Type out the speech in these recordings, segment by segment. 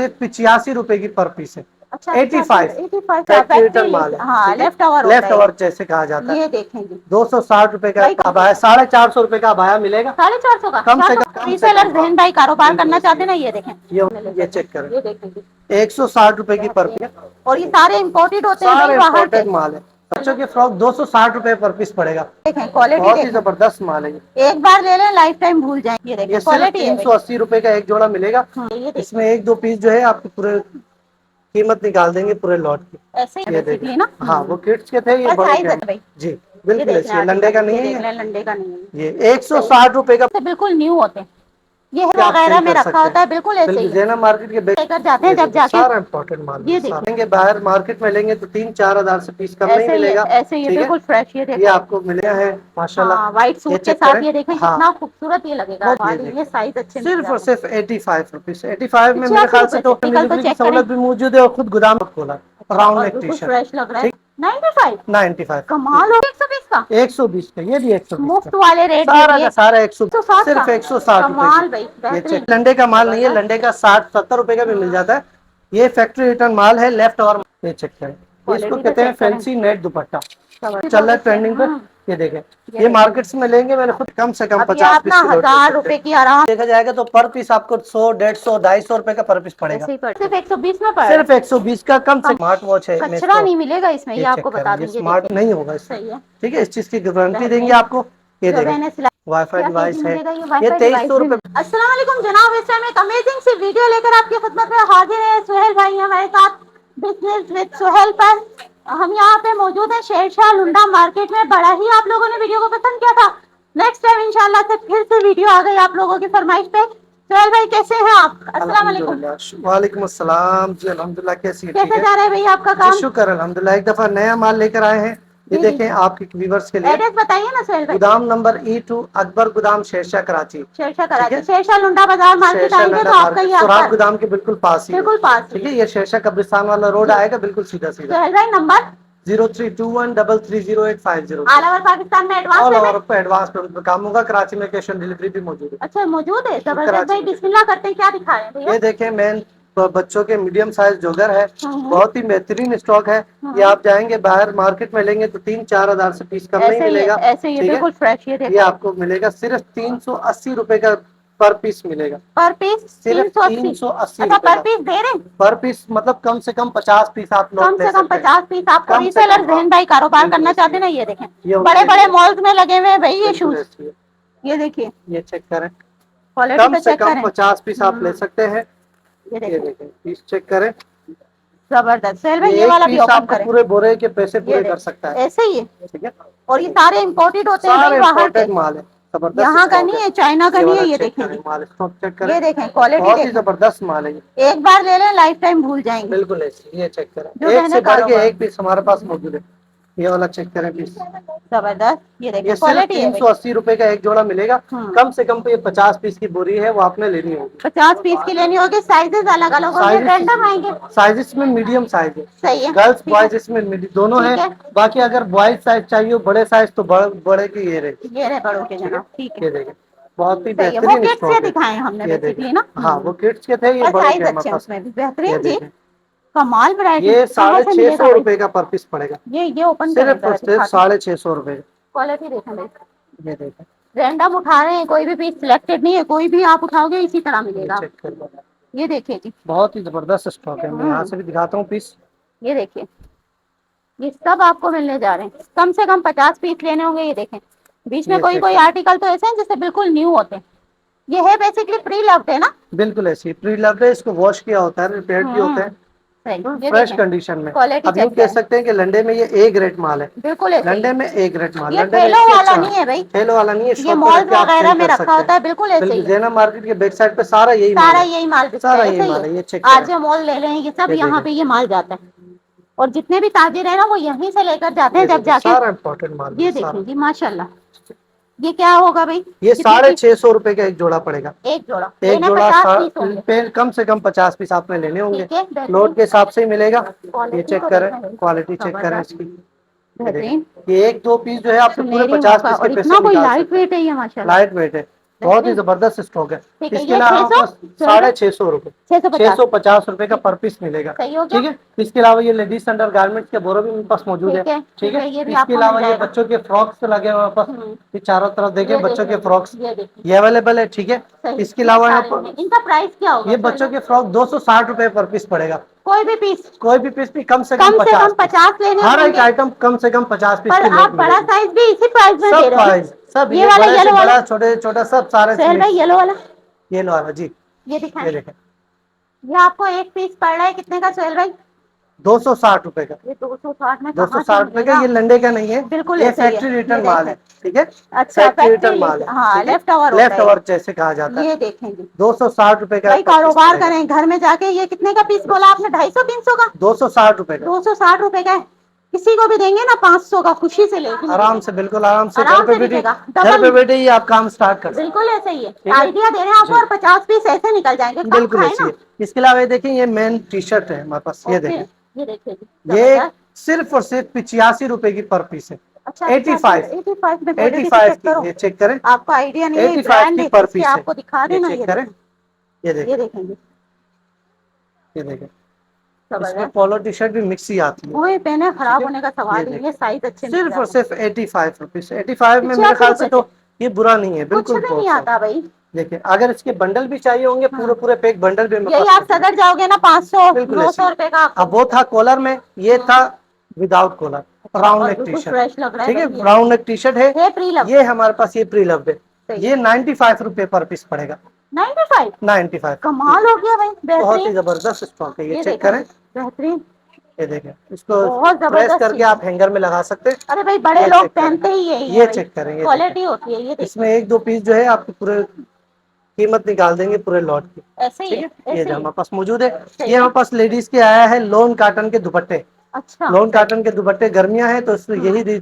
सिर्फ 85 रुपए की पर पीस है। अच्छा 85 फैक्ट्री रिटर्न माल है। हाँ, लेफ्ट ओवर जैसे कहा जाता है। ये देखेंगे 260 रुपए का अबाया, 450 रुपए का अबाया मिलेगा। 450 का कम से कम रीसेलर जहन भाई कारोबार करना चाहते ना, ये देखें, ये चेक करें, ये देखेंगे 160 रुपए की पर पीस। और ये सारे इम्पोर्टेड होते हैं सारे भाई बाहर के। इम्पोर्टेड माल है। बच्चों के फ्रॉक 260 रुपए पर पीस पड़ेगा। देखें क्वालिटी, बहुत ही जबरदस्त माल है। एक बार ले लें लाइफ टाइम भूल जाएंगे। ये देखें क्वालिटी 380 रुपए का एक जोड़ा मिलेगा। इसमें एक दो पीस जो है आपकी पूरे कीमत निकाल देंगे पूरे लॉट की। ऐसे ही बेसिकली ना। हाँ, वो किड्स के थे, ये बड़े के भाई जी बिल्कुल ऐसे। लंडे का नहीं है, लंडे का नहीं है। ये 160 रुपए का बिल्कुल न्यू होते हैं, ये वगैरह में रखा होता है, बिल्कुल ऐसे ही जैना मार्केट के लेकर जाते हैं जब जाके। सारा इम्पोर्टेंट माल ये देखेंगे। बाहर मार्केट में लेंगे तो 3-4 हजार से पीस कम नहीं मिलेगा। ऐसे ये बिल्कुल फ्रेश। ये आपको मिला है माशाल्लाह व्हाइट सूट के साथ। ये देखें कितना खूबसारत ये लगेगा। ये साइज अच्छे सिर्फ और सिर्फ 85 रुपीज। 85 में मेरे ख्याल से तो डिलीवरी की सहूलत भी मौजूद है और खुद गोदाम खोला। Round neck T shirt fresh लग रहा है। 95 कमाल हो। 120 का 120 का, ये भी 120 मुफ्त वाले रेट सारा 160, सिर्फ 160 रुपए। ये चेक, लंडे का माल नहीं है, लंडे का 60-70 रुपए का भी मिल जाता है। ये फैक्ट्री रिटर्न माल है, लेफ्ट ओवर। ये चेक करें, इसको कहते हैं फैंसी नेट दुपट्टा, चल रहा है ट्रेंडिंग पे। ये देखें, ये मार्केट्स में लेंगे मैंने खुद कम से कम 50-20 1000 रुपए की आराम देखा जाएगा तो पर पीस आपको 100, 150, 250 रुपए का पर पीस पड़ेगा। सिर्फ 120 में सिर्फ 120 का कम से। स्मार्ट वॉच है, कचरा नहीं मिलेगा इसमें, ये आपको बता दूं। स्मार्ट नहीं होगा इसमें, ठीक है। इस चीज की गारंटी देंगे आपको। ये देखें, वाईफाई डिवाइस है, ये 2300 रुपए। अस्सलाम वालेकुम जनाब, इस टाइम एक अमेजिंग सी वीडियो लेकर आपकी खिदमत में हाजिर है। सुहेल भाई हमारे साथ बिजनेस विद सुहेल पर। हम यहाँ पे मौजूद है शेरशाह लुंडा मार्केट में। बड़ा ही आप लोगों ने वीडियो को पसंद किया था। नेक्स्ट टाइम इंशाल्लाह से फिर से वीडियो आ गई आप लोगों की फरमाइश पे। सुहेल भाई कैसे हैं आप? अस्सलाम वालेकुम। वालेकुम अस्सलाम जी, अल्हम्दुलिल्लाह। कैसे जा रहा है भाई आपका काम? शुक्र अल्हम्दुलिल्लाह। एक दफा नया माल लेकर आए हैं, ये देखें आपके व्यूअर्स के लिए। एड्रेस बताइए ना सुहेल भाई। गोदाम नंबर E2 अकबर गोदाम शेरशाह कराची। शेरशाह लुंडा बाजार मार्केट आएंगे तो आपका ये सुराग गोदाम के बिल्कुल पास ही, बिल्कुल पास, ठीक है। ये शेरशाह कब्रिस्तान वाला रोड आएगा, बिल्कुल सीधा सीधा। सुहेल भाई नंबर 0321330850। ऑल ओवर पाकिस्तान में एडवांस पे काम होगा। कराची में कैश ऑन डिलीवरी भी मौजूद है। अच्छा मौजूद है, जबरदस्त भाई। बिस्मिल्लाह करते हैं, क्या दिखाएं भैया? ये देखें, मेन बच्चों के मीडियम साइज जोगर है, बहुत ही बेहतरीन स्टॉक है। ये आप जाएंगे बाहर मार्केट में लेंगे तो 3-4 हजार से पीस कम नहीं मिलेगा। ऐसे ये बिल्कुल फ्रेश। ये आपको मिलेगा सिर्फ 380 रुपए का पर पीस मिलेगा। पर पीस सिर्फ 380 पर पीस दे रहे हैं। पर पीस मतलब कम से कम 50 पीस आप लोग कम से कम 50 पीस आपको रीसेलर जहन भाई कारोबार करना चाहते ना, ये देखें बड़े बड़े मॉल्स में लगे हुए हैं भाई ये शूज। ये देखिए, ये चेक करें, क्वालिटी कम से कम 50 पीस आप ले सकते हैं। ये देखें, पीस चेक करें, जबरदस्त। ये वाला भी ओपन करें, पूरे बोरे के पैसे पूरे कर सकता है, ऐसे ही है, ठीक है। और ये सारे इम्पोर्टेड होते हैं बाहर के, माल है, यहाँ का नहीं है, चाइना का नहीं है। ये देखें, ये देखें क्वालिटी, बहुत ही जबरदस्त माल है। एक बार ले लें लाइफ टाइम भूल जाएंगे, बिल्कुल ऐसे। ये चेक करें, एक से बढ़ के एक पीस हमारे पास मौजूद है। ये वाला चेक करें पीस, जबरदस्त। ये देखिए क्वालिटी 380 रुपए का एक जोड़ा मिलेगा। कम से कम ये 50 पीस की बोरी है, वो आपने लेनी होगी। 50 पीस की लेनी होगी। साइजेस अलग अलग होंगे, रैंडम आएंगे। साइजेस में मीडियम साइज है, सही है। गर्ल्स बॉयज इसमें दोनों है। बाकी अगर बॉयज साइज चाहिए बड़े साइज तो बड़े की ये रहे बड़ों के जनाब, ठीक है। ये देखें, बहुत ही बेहतरीन स्टॉक है। दिखाए हमने बेसिकली ना, हाँ वो किड्स के थे, ये बड़े के उसमें भी बेहतरीन जी, कमाल वैरायटी। ये 650 रुपए का पर पीस पड़ेगा। ये ओपन सिर्फ 650 रुपए। क्वालिटी देखें भाई, ये देखें, रैंडम उठा रहे हैं, कोई भी पीस सिलेक्टेड नहीं है, कोई भी आप उठाओगे इसी तरह मिलेगा। ये देखिए जी, बहुत ही जबरदस्त स्टॉक है। मैं यहाँ से भी दिखाता हूँ पीस। ये देखिए, ये सब आपको मिलने जा रहे हैं। कम से कम 50 पीस लेने होंगे। ये देखें, बीच में कोई आर्टिकल तो ऐसे हैं जैसे बिल्कुल न्यू होते हैं। ये है बेसिकली प्री लव्ड है ना, बिल्कुल ऐसे प्री लव्ड है। इसको वॉश किया होता है, रिपेयर्ड भी होते हैं, फ्रेश कंडीशन में। अब यूँ कह सकते हैं कि लंडे में ये ए ग्रेड माल है, बिल्कुल लंडे में ए ग्रेड माल। ये ठेलो वाला नहीं है भाई, ठेलो वाला नहीं है, ये मॉल वगैरह में रखा होता है, बिल्कुल ऐसे ही। जैना मार्केट के बैक साइड पे सारा यही माल, सारा यही माल है। ये चेक आज जो मॉल ले रहे हैं ये सब यहाँ पे ये माल जाता है, और जितने भी ताजिर है ना वो यहीं से लेकर जाते हैं जब जाके। सारा इम्पोर्टेंट माल। ये देखिए जी माशाल्लाह, ये क्या होगा भाई? ये 650 रुपए का एक जोड़ा पड़ेगा। एक जोड़ा कम से कम 50 पीस आपने लेने होंगे, लोड के हिसाब से ही मिलेगा। ये चेक करें, क्वालिटी चेक करें इसकी। ये एक दो पीस जो है आपको पूरे 50 पीस के पैसे। कोई लाइट वेट है ये माशाल्लाह, लाइट वेट है। बहुत ही जबरदस्त स्टॉक है। ठीक है, इसके ये अलावा 600 650 रुपए 650 650 रुपए का पर पीस मिलेगा। सही हो गया। ठीक है, इसके अलावा ये लेडीज अंडर गारमेंट्स के बोरो भी मेरे पास मौजूद है। ठीक है, ये भी इसके आपको अलावा मिल ये जाएगा। बच्चों के फ्रॉक्स लगे हुए हैं पास, ये चारों तरफ देखें ये बच्चों के देखिए, फ्रॉक्स ये देखिए ये अवेलेबल है। ठीक है, सही, इसके ये अलावा यहाँ सारे पर हैं। इनका प्राइस क्या होगा? ये बच्चों के फ्रॉक 260 रुपए पर पीस पड़ेगा। कोई भी पीस, कोई भी पीस भी कम से कम कम से 50 कम 50 लेने हर एक होंगे। आइटम कम से कम 50 पीस पर की आप लोट बड़ा मिलेगी। साइज भी इसी प्राइस में दे सब रहे हो ना? प्राइस सब, ये वाला बड़े से येलो वाला, बड़ा छोटे से छोटा सब सारे सोहेल भाई येलो वाला, ये लो वाला जी, ये दिखाएं। ये देखें ये आपको एक पीस पड़ रहा है कितने का सोहेल भाई? 260 रुपए का। ये 260 में कहाँ से 260 रुपए का, मिलेगा? ये लंडे का नहीं है, बिल्कुल ये ऐसे ही है, फैक्ट्री ये रिटर्न माल है। देखें। ठीक है, अच्छा, फैक्ट्री फैक्ट्री रिटर्न माल है। हाँ, ठीक है, लेफ्ट ओवर होता लेफ्ट है ओवर जैसे कहा जाता ये है। देखेंगे 260 रुपए का भाई। per piece कारोबार पड़ेगा। करें घर में जाके। ये कितने का पीस बोला आपने? 250-300 का? 260 रुपए का 260 रुपए का है। किसी को भी देंगे ना 500 का, खुशी से लेके आराम से, बिल्कुल आराम से। घर आराम पे से बैठे, बिकेगा। घर डबल, पे बैठे ही आप काम स्टार्ट कर सकते बिल्कुल ऐसे ही है। है। आइडिया दे रहे हैं आपको, जी, और 50 पीस ऐसे निकल जाएंगे। कम बिल्कुल खाए ऐसी ना। है। इसके अलावा ये देखिए, ये मेन टी शर्ट है हमारे पास, ये ओके, देखें, ये देखिए जी, ये जबरदस्त। सिर्फ और सिर्फ 85 रुपए की पर पीस है। अच्छा, 85 85 में क्वालिटी तो 85 चेक करो। की, ये चेक करें, आपको आइडिया नहीं है, 85 ब्रांड की है पर इसके, पीस है। आपको दिखा ये देना। चेक ये करें, ये ये देखें, देखेंगे, ये देखें, इसमें जबरदस्त। पोलो टी शर्ट भी मिक्स ही आती है। वही पहने ठीक खराब है, होने का सवाल ही नहीं है, साइज अच्छे मिल सिर्फ और जाते हैं। सिर्फ 85 रुपीज। 85 में मेरे 85 ख्याल से रुपए तो से ये बुरा नहीं है, कुछ बिल्कुल भी बहुत नहीं सही। आता भाई। देखिए, अगर इसके बंडल भी चाहिए होंगे, पूरे हाँ, पूरे पैक बंडल भी मेरे यही पास आप मौजूद है। सदर जाओगे ना 500 बिल्कुल ऐसी 900 है। रुपए का आपको। अब वो था कॉलर में, ये हाँ, था विदाउट कॉलर, राउंड और नेक टी बिल्कुल शर्ट। फ्रेश लग रहा है ठीक है, भाई। राउंड नेक टी शर्ट है, ये प्री लव, ये हमारे पास ये प्री लव है। सही ये है। 95 रुपए पर पीस पड़ेगा। 95 95 कमाल हो गया भाई, बहुत ही बेहतरीन। जबरदस्त स्टॉक है। ये ये चेक देखें, करें, बेहतरीन, ये देखें, इसको बहुत प्रेस जबरदस्त करके चीज आप है। हैंगर में लगा सकते हैं। अरे भाई, बड़े ये लोग चेक करें, पहनते ही यही है ये भाई, चेक करें, ये क्वालिटी देखें, होती है। ये देखिए, इसमें एक दो पीस जो है आपकी पूरे कीमत निकाल देंगे पूरे लॉट की। ऐसे ही ठीक है, है, ये ऐसे जो ही है। हमारे पास मौजूद है, सही ये है। हमारे पास लेडीज के आया है लोन कॉटन के दुपट्टे। अच्छा, लोन कॉटन के दुपट्टे, गर्मियां हैं तो इसमें यही ये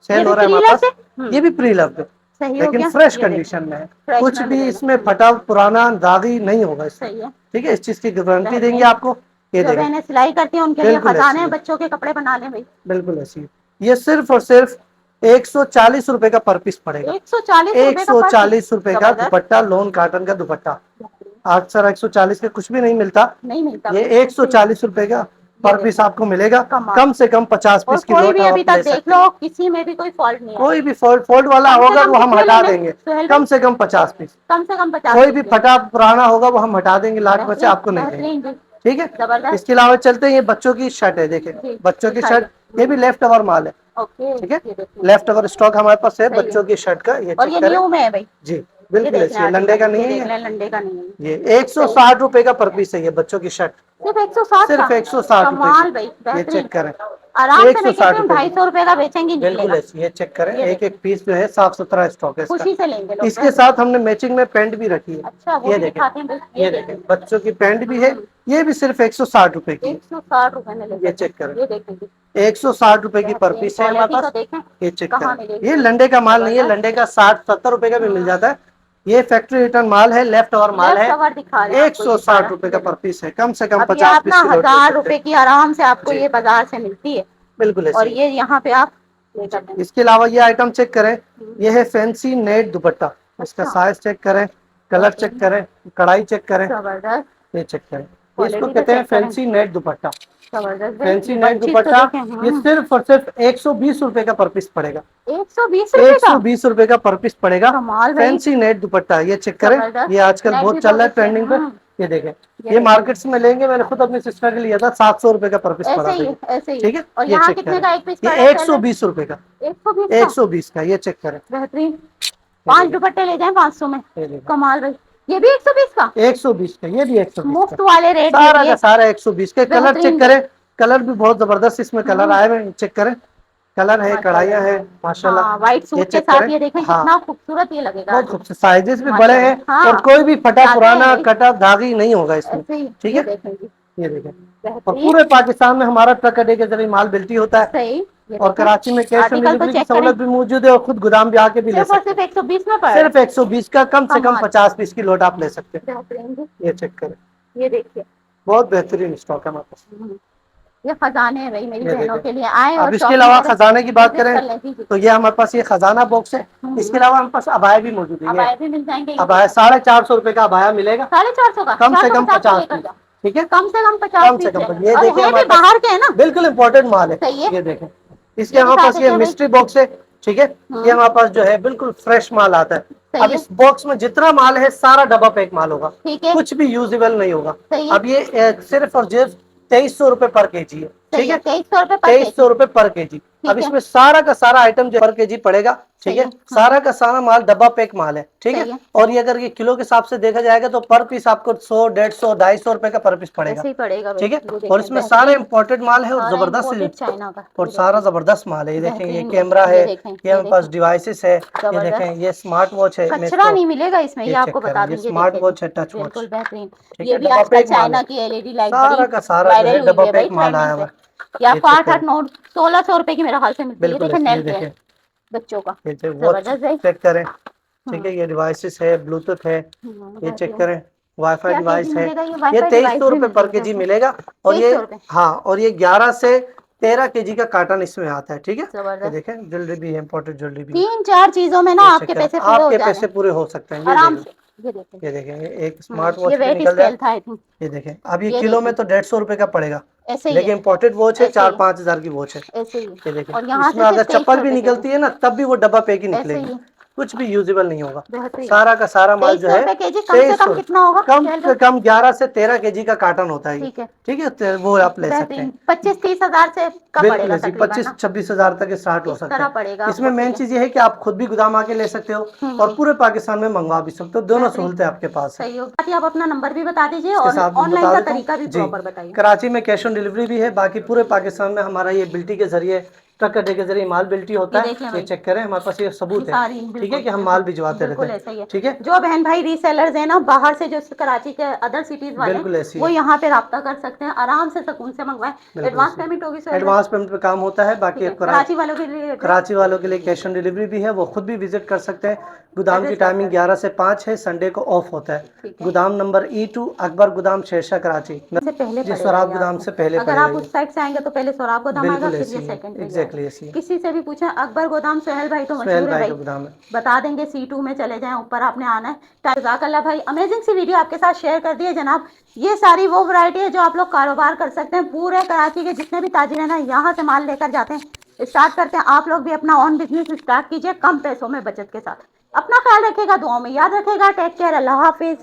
सेल भी हो रहा है फ्री हमारे लव पास। है। ये भी प्री लव है, सही हो लेकिन गया। फ्रेश ये देखिए, कंडीशन में है, फ्रेश कुछ में भी मिलेगा। इसमें फटा पुराना दागी नहीं होगा इसमें। सही है। ठीक है, इस चीज की गारंटी देंगे बेहतरीन। आपको। ये जो देखें, बहनें सिलाई करती हैं उनके लिए बिल्कुल खजाने ऐसी हैं, है, बच्चों के कपड़े बना लें भाई। बिल्कुल ऐसी है। ये सिर्फ और सिर्फ 140 रुपए का पर पीस पड़ेगा। 140 रुपए का पर पीस, 140 रुपए का जबरदस्त। दुपट्टा, लोन कॉटन का दुपट्टा। अक्सर 140 के कुछ भी नहीं मिलता, नहीं मिलता ये भाई, ऐसे ही। 140 रुपए का पर पीस आपको मिलेगा। कमाल। कम से कम 50 और पीस की कोई लोट भी अभी आप तक ले देख सकते हैं। लो, किसी में भी कोई फॉल्ट नहीं है। कोई भी फॉल्ट वाला कम से होगा कम वो हम कितने हटा लेने देंगे। सोहेल भाई? कम से कम 50 पीस। कम से कम 50 कोई भी पीस फटा पुराना होगा वो हम हटा देंगे, लाट में से बेहतरीन, आपको नहीं देंगे। बेहतरीन जी, ठीक है, जबरदस्त। इसके अलावा चलते हैं, ये बच्चों की शर्ट है, देखें जी, बच्चों की दिखाइए। शर्ट, ये भी लेफ्ट ओवर माल है। ओके, ठीक है, ये देखिए, लेफ्ट ओवर स्टॉक हमारे पास है सही है। बच्चों की शर्ट का। ये और चेक ये करें न्यू में है भाई। जी, ये बिल्कुल देख ऐसी लें है, लंडे का आर्टिकल, नहीं ये है देख लें, लंडे का नहीं है। ये 160 रुपए का पर पीस है, ये बच्चों की शर्ट सिर्फ 160 सिर्फ का? 160 रुपए कमाल की। भाई, ये बेहतरीन। चेक करें, आराम से मैं 160 कहती हूँ रुपए की, 250 रुपए का बेचेंगी, बिल्कुल निकलेगा। ऐसी। ये चेक करें, ये एक एक पीस जो है साफ सुथरा स्टॉक है इसका। खुशी से लेंगे लोग, इसके बेहतरीन। साथ हमने मैचिंग में पैंट भी रखी है। अच्छा, वो ये भी देखें, दिखाते हैं भाई। ये देखें, बच्चों की पैंट भी है, ये भी सिर्फ 160 रुपए की है। 160 रुपए में ले, ये चेक करें, ये देखेंगे, 160 रुपए की पर पीस है हमारे क्वालिटी पास। तो देखें ये चेक कहाँ करें, मिलेगी। ये लंडे का माल नहीं है, लंडे का 60-70 रुपए का भी मिल जाता है। ये फैक्ट्री रिटर्न माल है, लेफ्ट ओवर माल है। लेफ्ट कवर दिखा रहे हैं आपको, ये 160 रुपए का पर पीस है, कम से कम अभी 50 आप पीस ना की लोट ले 1000 सकते रुपए हैं। की आराम से आपको जी, ये बाजार से मिलती है, बिल्कुल और ऐसी ये यहाँ पे आप लेकर दें। इसके अलावा ये आइटम चेक करें, ये है फैंसी नेट दुपट्टा। इसका अच्छा। साइज चेक करें, कलर चेक करें, कढ़ाई चेक करें, जबरदस्त, ये चेक करें। इसको क्वालिटी तो कहते हैं चेक करें, फैंसी नेट दुपट्टा। जबरदस्त भाई। फैंसी ये नेट चीज तो दुपट्टा, देखें, ये सिर्फ और सिर्फ 120 रुपए का पर पीस पड़ेगा। 120 रुपए का? 120 रुपए का पर पीस पड़ेगा। कमाल भाई, फैंसी नेट दुपट्टा, ये चेक करें, जबरदस्त। ये आजकल नेट बहुत भी चल रहा है बहुत अच्छे, ट्रेंडिंग पे। ये देखें, ये देखें। मार्केट्स में लेंगे, मैंने खुद अपनी सिस्टर के लिया था, 700 रुपए का पर पीस पड़ा ऐसे ही था। ऐसे ही। ठीक है, और ये यहाँ चेक कितने करें, का एक पीस ये पड़ा है? 120 रुपए का, 120 120 का। ये चेक करें, बेहतरीन। 5 दुपट्टे ले जाएं 500 में, कमाल भाई। ये भी 120 का? 120 का, ये भी 120 मुफ्त का, वाले रेट दे सारा दिए। का सारा 120 के। कलर बेहतरीन चेक करें, कलर भी बहुत जबरदस्त इसमें कलर आए हुए, चेक करें, कलर है, कढ़ाइयाँ है, माशाल्लाह। हाँ, व्हाइट सूट के चेक साथ करें, ये देखें हाँ, कितना खूबसूरत ये लगेगा। बहुत खूबसूरत, साइजेस भी बड़े माशाल्लाह, हैं, हाँ, और कोई भी फटा जाते पुराना हैं। कटा धागी नहीं होगा इसमें। ऐसे ही, ठीक ये है, देखेंगे, ये देखें, और बेहतरीन। पूरे पाकिस्तान में हमारा ट्रक अड्डे के जरिए माल बिल्टी होता है, सही, ये और देखें। कराची में कैश ऑन आर्टिकल तो डिलीवरी की चेक सहूलत करें, भी मौजूद है, और खुद गोदाम भी आके भी ले सिर्फ और सकते सिर्फ हैं। 120 में पड़ रहा सिर्फ 120 का, कम से कम कमाल। 50 पीस की लोट आप ले सकते हैं। बेहतरीन जी, ये चेक करें, ये देखिए। बहुत बेहतरीन स्टॉक है हमारे पास। ये खजाने हैं भाई, मेरी ये बहनों देखें। के लिए आए अब और इसके शॉपिंग अलावा करें, खजाने की बात विजिट कर करें लें। जी जी, तो ये हमारे पास ये खजाना बॉक्स है। इसके अलावा हमारे पास अबाया भी मौजूद है। अब आए भी मिल जाएंगे। ये अबाया 450 रुपए का अबाया मिलेगा, 450 का, कम से कम 450 का 50 लेकर पीस। जाओ, ठीक है, कम से कम 50 कम से पीस कम। लेकर ये जाओ। और देखिए है भी हमारे पास बाहर के है ना, बिल्कुल इम्पोर्टेंट माल है। सही है। ये देखें, इसके ये हमारे दिखा पास ये देते हैं भाई। मिस्ट्री बॉक्स है। ठीक है, ये हमारे पास जो है बिल्कुल फ्रेश माल आता है। सही अब है। इस बॉक्स में जितना माल है सारा डब्बा पैक माल होगा, ठीक है, कुछ भी यूजेबल नहीं होगा। सही है। अब ये सिर्फ और सिर्फ 2300 रुपए पर केजी है। सही ठीक है, है, 2300 रुपए पर 2300 केजी। रुपए पर केजी। अब ठीक है, इसमें सारा का सारा आइटम जो पर केजी पड़ेगा। ठीक सही है, है। सारा का सारा माल डब्बा पैक माल है। ठीक है, सही है। और ये अगर ये किलो के हिसाब से देखा जाएगा तो पर पीस आपको 100, 150, 250 रुपए का पर पीस पड़ेगा। ऐसे ही पड़ेगा भाई। ठीक है, ये और देखें, इसमें सारे बेहतरीन, इम्पोर्टेड माल है और सारा जबरदस्त, इम्पोर्टेड चाइना का। और ये सारा देखें, जबरदस्त माल है। ये देखें, ये बेहतरीन कैमरा है। है, ये देखें, ये हमारे पास डिवाइसेस है। ये जबरदस्त, देखें, ये स्मार्ट वॉच है। मैं कचरा इसको नहीं मिलेगा इसमें, ये ये आपको चेक बता करें, ये दूं। ये स्मार्ट देखिए जी, वॉच है, टच बिल्कुल वॉच। बेहतरीन। ठीक ये है, भी डब्बा आजकल पैक माल चाइना है। की एलईडी लाइट सारा बड़ी का सारा जो वायरल है हुई डब्बा है भाई, पैक माल आया ट्रेंडिंग हुआ पे। है। ये ये आपको चेक 8-8, करें, 9, 1600 रुपए की मेरे हाल से मिलती है। ये बिल्कुल देखें, ऐसे। नेल ये प्ले देखें, बच्चों का, ये वॉच जबरदस्त है। चेक करें। ठीक है, ये डिवाइसेस है, ब्लूटूथ है। ये चेक बेहतरीन। करें, वाईफाई क्या केजी डिवाइस है। मिलेगा? ये ये वाईफाई डिवाइस 2300 भी रुपए मिलती पर है केजी इसमें, मिलेगा। और ये 2300 रुपए। हाँ, और ये 11 से 13 केजी का कार्टन इसमें आता है। ठीक है, ये जबरदस्त। देखें, ज्वेलरी भी है, इंपोर्टेड ज्वेलरी भी है। 3-4 चीजों में ना ये चेक आपके करें, पैसे पूरे हो आपके जाने पैसे पूरे हो सकते हैं। ये आराम देखें, से। ये देखें, ये देखें, ये एक स्मार्ट ये वॉच भी वेट निकल रहा स्केल है। था आई थिंक। ये देखें, अब ये ये किलो में देखें, तो 150 रुपए का पड़ेगा, ऐसे ही है, लेकिन इम्पोर्टेड वॉच है, ऐसे ही है, 4-5 हजार की वॉच है। ऐसे ही है। ये देखें, और यहाँ से इसमें अगर सिर्फ चप्पल 2300 भी रुपए के जी। निकलती है ना तब भी वो डब्बा पैक ही ऐसे ही निकलेगी, है, कुछ भी यूजेबल नहीं होगा। बेहतरीन। सारा का सारा माल जो 2300 है रुपए के जी, कम से कम 2300, कितना होगा कम सेल से में? कम 11 से 13 केजी का कार्टन होता है ये। ठीक है, ठीक है, तो वो आप ले सकते बेहतरीन। हैं। 25-30 हजार से का बिल्कुल पड़ेगा ऐसी तकरीबन ना, 25-26 हजार तक स्टार्ट हो इस सकता तरह है। पड़ेगा इसमें आपको। मेन ठीक है। चीज ये है कि आप खुद भी गोदाम आके ले सकते हो और पूरे पाकिस्तान में मंगवा भी सकते हो, दोनों बेहतरीन, सहूलतें आपके पास है। सही हो। साथ ही आप अपना नंबर भी बता दीजिए इसके और साथ मैं ऑनलाइन बता का देता तरीका भी हूँ जी, प्रॉपर बताइए। कराची में कैश ऑन डिलीवरी भी है, बाकी पूरे पाकिस्तान में हमारा ये बिल्टी के जरिए, ट्रक अड्डे के जरिए माल बिल्टी होता ये है। देख लें ये भाई, चेक करें, हमारे पास ये ये सबूत है। सारी ठीक है, बिल्कुल कि हम बिल्कुल माल भिजवाते रहते बिल्कुल हैं। ऐसा ही है। ठीक है, जो बहन भाई रीसेलर्स हैं ना बाहर से, जो कराची के अदर सिटीज वाले, बिल्कुल ऐसी वो है, यहाँ पे राब्ता कर सकते हैं, आराम से सुकून से मंगवाएं। बिल्कुल एडवांस ऐसी पेमेंट होगी है। सोहेल भाई? एडवांस पेमेंट पे काम होता है, ठीक बाकी है, कराची वालों के लिए एड्रेस, कराची वालों के लिए कैश ऑन डिलीवरी भी है, वो खुद भी विजिट कर सकते हैं। गोदाम की एड्रेस टाइमिंग 11 से 5 है, संडे को ऑफ होता है। ठीक है। गोदाम नंबर E2 अकबर गोदाम शेरशाह कराची, से पहले जी पड़ेगा सोराब ये गोदाम आपको। से पहले अगर पड़ेगा आप ये। उस साइड से आएंगे तो पहले सोराब गोदाम आएगा, बिल्कुल फिर ये ऐसी है, सेकंड पे आएगा। एग्जैक्टली ऐसी है। किसी से भी पूछें अकबर गोदाम, सोहेल भाई तो सुहेल मशहूर है भाई का भाई, गोदाम है। बता देंगे। C2 में चले जाएं, ऊपर आपने आना है। जज़ाकल्लाह भाई, अमेजिंग सी वीडियो आपके साथ शेयर कर दी है जनाब। ये सारी वो वैरायटी है जो आप लोग कारोबार कर सकते हैं। पूरे कराची के जितने भी ताजिर हैं ना, यहाँ से माल लेकर जाते हैं, स्टार्ट करते हैं। आप लोग भी अपना ऑन बिजनेस स्टार्ट कीजिए, कम पैसों में बचत के साथ। अपना ख्याल रखेगा, दुआओं में याद रखेगा। टेक केयर, अल्लाह हाफिज।